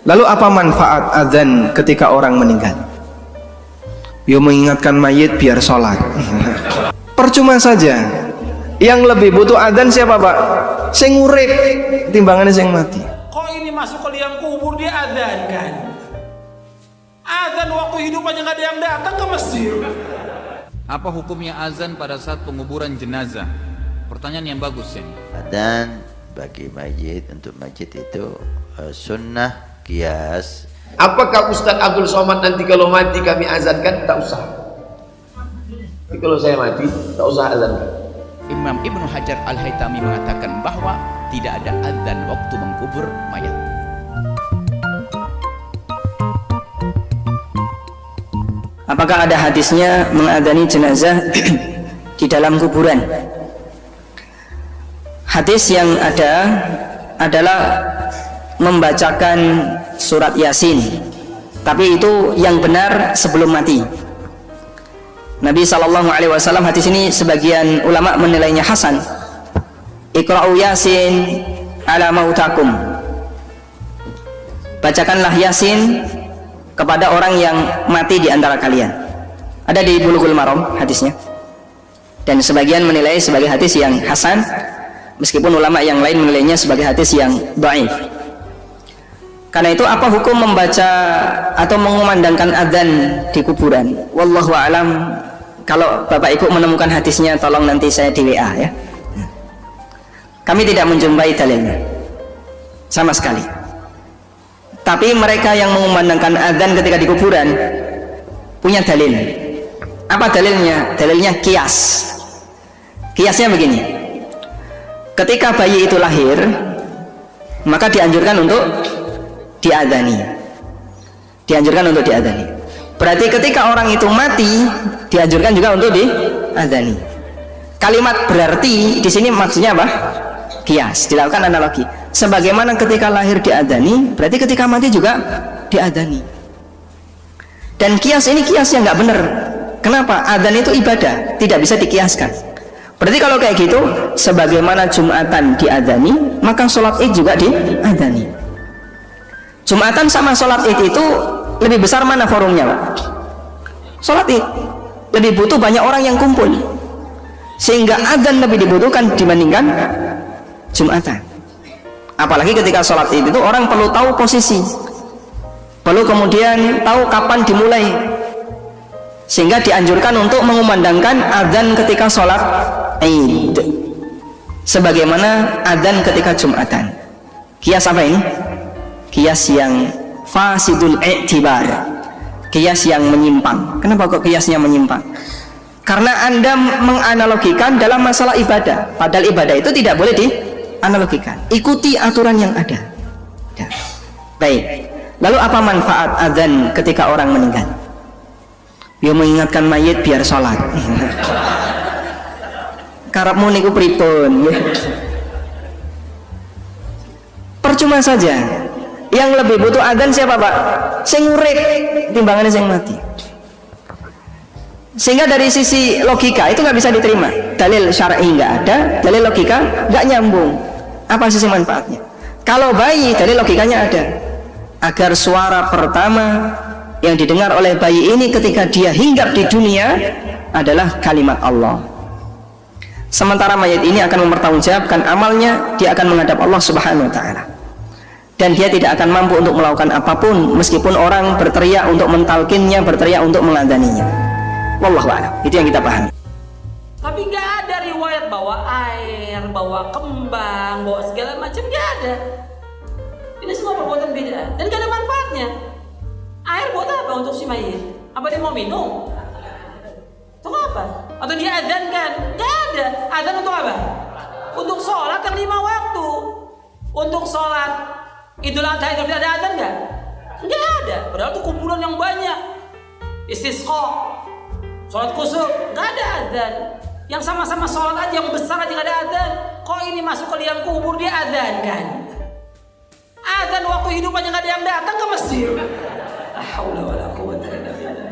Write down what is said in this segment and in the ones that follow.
Lalu apa manfaat azan ketika orang meninggal? Yo mengingatkan mayit biar sholat. Percuma saja. Yang lebih butuh azan siapa Pak? Sing urip timbangannya sing mati. Kok ini masuk ke liang kubur dia azan kan? Azan waktu hidup aja nggak ada yang datang ke masjid. Apa hukumnya azan pada saat penguburan jenazah? Pertanyaan yang bagus ya. Adzan bagi mayit, untuk mayit itu sunnah qiyas. Apakah Ustaz Abdul Somad nanti kalau mati kami azankan? Tak usah. Jadi kalau saya mati tak usah azankan. Imam Ibnu Hajar Al-Haytami mengatakan bahwa tidak ada adzan waktu mengkubur mayat. Apakah ada hadisnya mengadzani jenazah di dalam kuburan? Hadis yang ada adalah membacakan surat Yasin, tapi itu yang benar sebelum mati. Nabi SAW, hadis ini sebagian ulama menilainya hasan. Iqra'u Yasin ala mautakum. Bacakanlah Yasin kepada orang yang mati di antara kalian. Ada di Bulughul Maram hadisnya. Dan sebagian menilai sebagai hadis yang hasan, meskipun ulama yang lain menilainya sebagai hadis yang dhaif. Karena itu apa hukum membaca atau mengumandangkan adzan di kuburan? Wallahu a'lam. Kalau Bapak Ibu menemukan hadisnya, tolong nanti saya di WA ya. Kami tidak menjumpai dalilnya sama sekali. Tapi mereka yang mengumandangkan adzan ketika di kuburan punya dalil. Apa dalilnya? Dalilnya kias. Kiasnya begini. Ketika bayi itu lahir, maka dianjurkan untuk diadzani. Dianjurkan untuk diadzani. Berarti ketika orang itu mati, dianjurkan juga untuk diadzani. Kalimat berarti di sini maksudnya apa? Kias, dilakukan analogi. Sebagaimana ketika lahir diadzani, berarti ketika mati juga diadzani. Dan kias ini kias yang nggak benar. Kenapa? Adzan itu ibadah, tidak bisa dikiaskan. Berarti kalau kayak gitu, sebagaimana Jumatan diadzani, maka sholat Id juga diadzani. Jumatan sama sholat Id itu lebih besar mana forumnya Pak? Sholat Id lebih butuh banyak orang yang kumpul, sehingga adzan lebih dibutuhkan dibandingkan Jumatan. Apalagi ketika sholat Id itu orang perlu tahu posisi, perlu kemudian tahu kapan dimulai, sehingga dianjurkan untuk mengumandangkan adzan ketika sholat Id sebagaimana adzan ketika Jumatan. Kias apa ini? Kias yang fasidul i'tibar, kias yang menyimpang. Kenapa kok kiasnya menyimpang? Karena Anda menganalogikan dalam masalah ibadah, padahal ibadah itu tidak boleh dianalogikan. Ikuti aturan yang ada. Ya. Baik. Lalu apa manfaat azan ketika orang meninggal? Dia mengingatkan mayit biar sholat. Karepmu niku pripun? Percuma saja. Yang lebih butuh adzan siapa Pak? Sing urip timbangannya sing mati. Sehingga dari sisi logika itu nggak bisa diterima. Dalil syar'i nggak ada, dalil logika nggak nyambung. Apa sisi manfaatnya? Kalau bayi, dalil logikanya ada. Agar suara pertama yang didengar oleh bayi ini ketika dia hinggap di dunia adalah kalimat Allah. Sementara mayat ini akan mempertanggungjawabkan amalnya, dia akan menghadap Allah Subhanahu wa taala. Dan dia tidak akan mampu untuk melakukan apapun meskipun orang berteriak untuk mentalkinnya, berteriak untuk mengadzaninya. Wallahu a'lam. Itu yang kita pahami. Tapi nggak ada riwayat bawa air, bawa kembang, bawa segala macam, nggak ada. Ini semua perbuatan bid'ah dan nggak ada manfaatnya. Air buat apa untuk si mayit? Apa dia mau minum? Untuk apa? Atau dia adzan kan? Nggak ada. Adzan untuk apa? Untuk sholat yang 5 waktu. Untuk sholat Idul Adha, Idul Fitri ada adzan nggak? Nggak ada. Padahal itu kumpulan yang banyak. Istisqa, sholat kusuf, nggak ada adzan. Yang sama-sama sholat aja yang besar aja nggak ada adzan. Kok ini masuk ke liang kubur dia adzan kan? Adzan waktu hidup aja nggak ada yang datang ke masjid. La haula wala quwwata illa billah.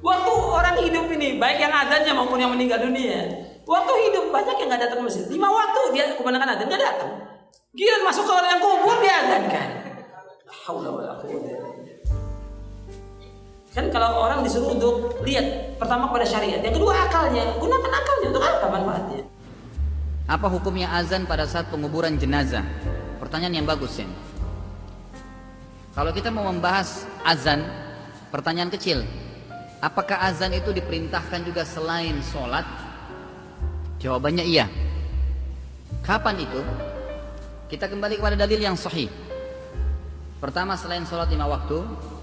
Waktu orang hidup ini, baik yang adzannya maupun yang meninggal dunia, waktu hidup banyak yang nggak datang ke masjid. 5 waktu dia kumandangkan adzan nggak datang. Giliran masuk ke liang kubur dia adzan kan? Kan kalau orang disuruh untuk lihat pertama pada syariat, yang kedua akalnya, gunakan akalnya untuk apa manfaatnya? Apa hukumnya azan pada saat penguburan jenazah? Pertanyaan yang bagus ya. Kalau kita mau membahas azan, pertanyaan kecil, apakah azan itu diperintahkan juga selain sholat? Jawabannya iya. Kapan itu? Kita kembali kepada dalil yang sahih. Pertama, selain sholat 5 waktu,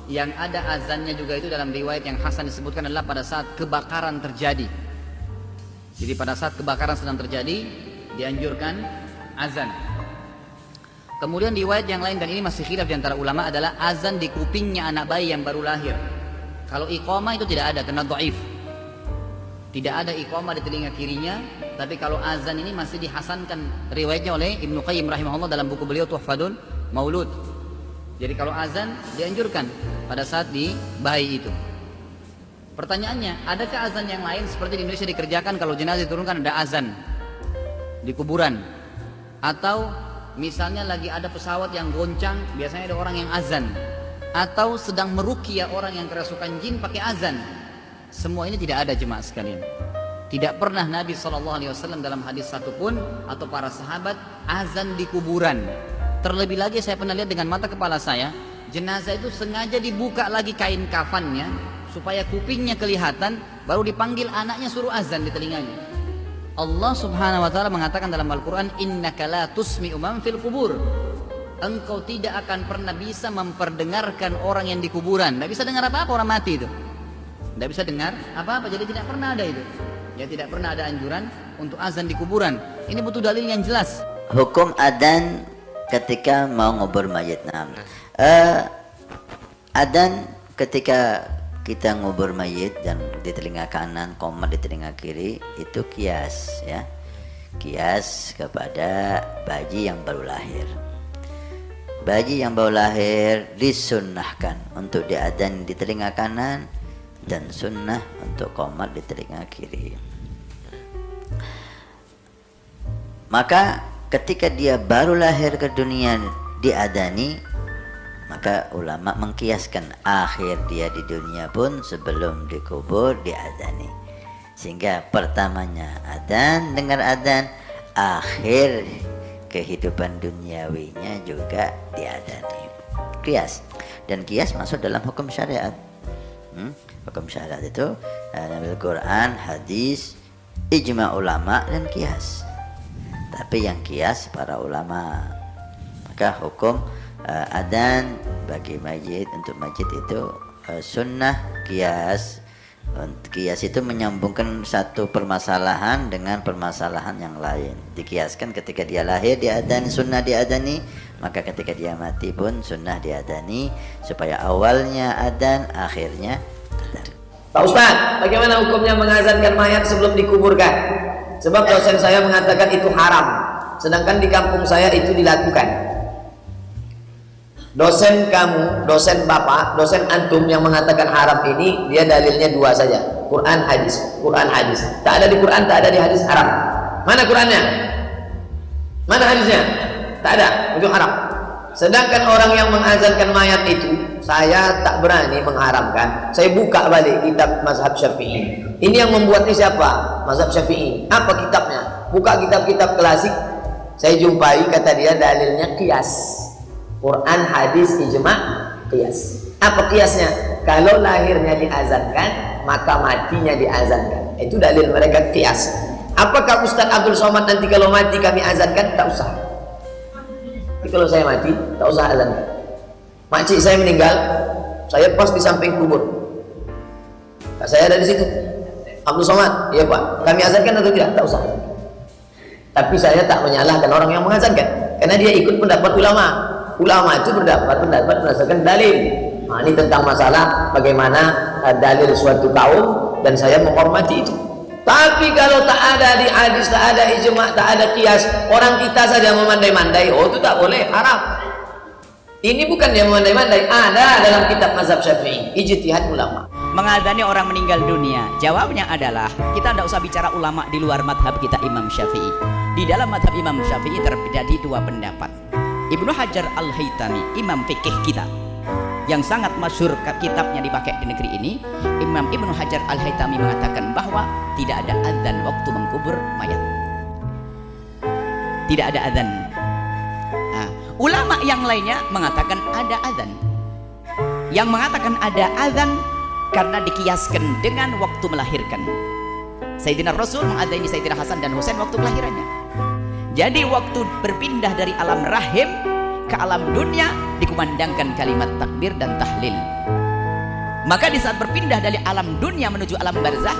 yang ada azannya juga itu dalam riwayat yang hasan disebutkan adalah pada saat kebakaran terjadi. Jadi pada saat kebakaran sedang terjadi, dianjurkan azan. Kemudian riwayat yang lain, dan ini masih khilaf di antara ulama, adalah azan di kupingnya anak bayi yang baru lahir. Kalau iqamah itu tidak ada, karena dhaif. Tidak ada iqamah di telinga kirinya, tapi kalau azan ini masih dihasankan riwayatnya oleh Ibnu Qayyim rahimahullah dalam buku beliau Tuhfatul Maulud. Jadi kalau azan dianjurkan pada saat di bayi itu. Pertanyaannya, adakah azan yang lain seperti di Indonesia dikerjakan kalau jenazah diturunkan ada azan di kuburan? Atau misalnya lagi ada pesawat yang goncang, biasanya ada orang yang azan. Atau sedang meruqyah orang yang kerasukan jin pakai azan. Semua ini tidak ada jemaah sekalian. Tidak pernah Nabi SAW dalam hadis satupun atau para sahabat azan di kuburan. Terlebih lagi saya pernah lihat dengan mata kepala saya, jenazah itu sengaja dibuka lagi kain kafannya supaya kupingnya kelihatan, baru dipanggil anaknya suruh azan di telinganya. Allah Subhanahu wa taala mengatakan dalam Al-Qur'an, innaka la tusmi'u man fil kubur. Engkau tidak akan pernah bisa memperdengarkan orang yang di kuburan. Tidak bisa dengar apa-apa orang mati itu. Tidak bisa dengar apa-apa, jadi tidak pernah ada itu. Ya, tidak pernah ada anjuran untuk azan di kuburan. Ini butuh dalil yang jelas. Hukum adzan ketika mau ngubur mayit. Adzan ketika kita ngubur mayit dan di telinga kanan, qomat di telinga kiri, itu kias ya. Kias kepada bayi yang baru lahir. Bayi yang baru lahir disunnahkan untuk diadzan di telinga kanan dan sunnah untuk qomat di telinga kiri. Maka ketika dia baru lahir ke dunia diadani, maka ulama mengkiaskan akhir dia di dunia pun sebelum dikubur diadani. Sehingga pertamanya adzan, dengar adzan, akhir kehidupan duniawinya juga diadani. Kias. Dan kias masuk dalam hukum syariat. Hukum syariat itu Al-Quran, hadis, ijma ulama dan kias. Tapi yang kias para ulama. Maka hukum adzan bagi mayit, untuk mayit itu sunnah kias. Kias itu menyambungkan satu permasalahan dengan permasalahan yang lain. Dikiaskan ketika dia lahir diadzani, sunnah diadzani, maka ketika dia mati pun sunnah diadzani, supaya awalnya adzan, akhirnya adzan. Pak Ustaz, bagaimana hukumnya mengazankan mayat sebelum dikuburkan? Sebab dosen saya mengatakan itu haram, sedangkan di kampung saya itu dilakukan. Dosen kamu, dosen bapak, dosen antum yang mengatakan haram ini, dia dalilnya dua saja, Quran hadis, Quran hadis. Tak ada di Quran, tak ada di hadis, haram. Mana Qurannya? Mana hadisnya? Tak ada, itu haram. Sedangkan orang yang mengazankan mayat itu, saya tak berani mengharamkan. Saya buka balik kitab mazhab Syafi'i. Ini yang membuatnya siapa? Mazhab Syafi'i. Apa kitabnya? Buka kitab-kitab klasik, saya jumpai kata dia dalilnya qiyas. Quran, hadis, ijma, qiyas. Apa qiyasnya? Kalau lahirnya diazankan, maka matinya diazankan. Itu dalil mereka qiyas. Apakah Ustaz Abdul Somad nanti kalau mati kami azankan? Tak usah. Jadi kalau saya mati, tak usah azankan. Makcik saya meninggal, saya pas di samping kubur. Saya ada di situ. Abdul Somad, iya Pak, kami azankan atau tidak? Tak usah. Tapi saya tak menyalahkan orang yang mengazankan, karena dia ikut pendapat ulama. Ulama itu pendapat berdasarkan dalil. Nah, ini tentang masalah bagaimana dalil suatu kaum, dan saya menghormati itu. Tapi kalau tak ada di hadis, tak ada ijma, tak ada qiyas, orang kita saja memandai-mandai, oh itu tak boleh, haram. Ini bukan yang memandai-mandai, ada dalam kitab mazhab Syafi'i, ijtihad ulama. Mengadani orang meninggal dunia, jawabnya adalah kita tidak usah bicara ulama di luar madhab kita Imam Syafi'i. Di dalam madhab Imam Syafi'i terjadi dua pendapat. Ibnu Hajar Al-Haytami, imam fikih kita, yang sangat masyhur kitabnya dipakai di negeri ini, Imam Ibnu Hajar Al-Haytami mengatakan bahwa tidak ada adzan waktu mengkubur mayat. Tidak ada adzan. Nah, ulama yang lainnya mengatakan ada adzan. Yang mengatakan ada adzan karena dikiaskan dengan waktu melahirkan. Sayyidina Rasul mengadzani Sayyidina Hasan dan Husain waktu kelahirannya. Jadi waktu berpindah dari alam rahim ke alam dunia dikumandangkan kalimat takbir dan tahlil. Maka di saat berpindah dari alam dunia menuju alam barzah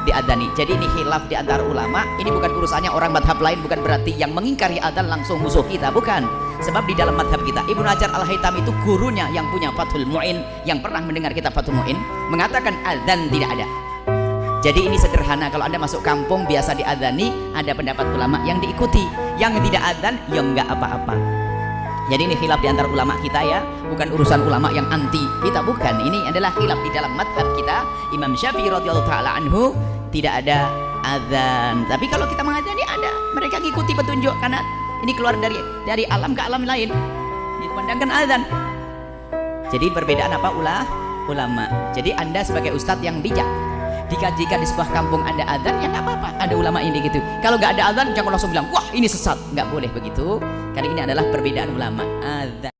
diadzani. Jadi ini khilaf di antara ulama. Ini bukan urusannya orang madhab lain, bukan berarti yang mengingkari adzan langsung musuh kita, bukan. Sebab di dalam madhab kita Ibnu Hajar Al-Haytami itu gurunya yang punya Fathul Mu'in, yang pernah mendengar kitab Fathul Mu'in, mengatakan adzan tidak ada. Jadi ini sederhana, kalau Anda masuk kampung biasa diadzani, ada pendapat ulama yang diikuti, yang tidak adzan ya enggak apa-apa. Jadi ini khilaf di antara ulama kita ya, bukan urusan ulama yang anti kita, bukan. Ini adalah khilaf di dalam madhab kita. Imam Syafi'i radhiyallahu taala anhu tidak ada adzan, tapi kalau kita mengadzani ada, mereka ngikuti petunjuk karena ini keluar dari alam ke alam lain, dikumandangkan adzan. Jadi perbedaan apa ulama. Jadi Anda sebagai ustadz yang bijak, dikajikan di sebuah kampung ada adzan ya nggak apa-apa, ada ulama ini gitu. Kalau nggak ada adzan jangan langsung bilang wah ini sesat, nggak boleh begitu, karena ini adalah perbedaan ulama. Adzan